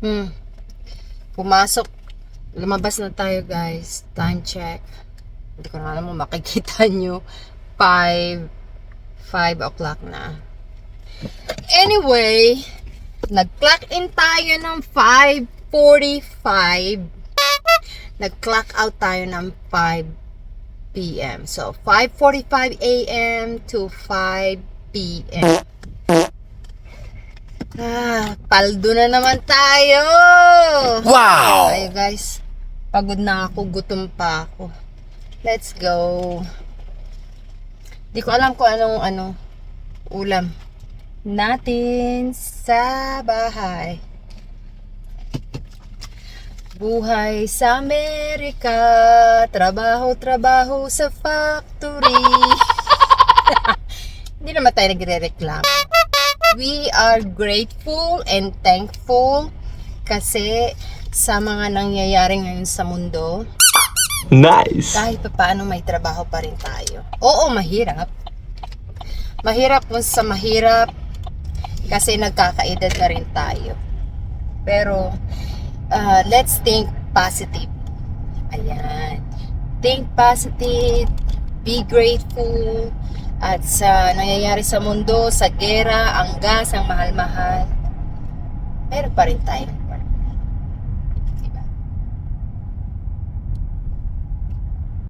Hmm. Pumasok. Lumabas na tayo, guys. Time check. Hindi ko na alam kung makikita nyo. 5 o'clock na. Anyway, nag-clock in tayo ng 5:45. Nag-clock out tayo ng 5 p.m. So, 5:45 a.m. to 5 p.m. Paldo na naman tayo! Wow! Tayo, guys. Pagod na ako, gutom pa ako. Let's go. Di ko alam kung anong ulam natin sa bahay. Buhay sa Amerika, trabaho sa factory. Hindi naman tayo nagre-reklamo. We are grateful and thankful kasi sa mga nangyayari ngayon sa mundo. Nice! Kahit pa paano may trabaho pa rin tayo. Oo, mahirap. Mahirap kung sa mahirap kasi nagkakaedad na rin tayo. Pero, let's think positive. Ayan. Think positive, be grateful, at sa nangyayari sa mundo, sa gera, ang gas, ang mahal-mahal, meron pa rin tayong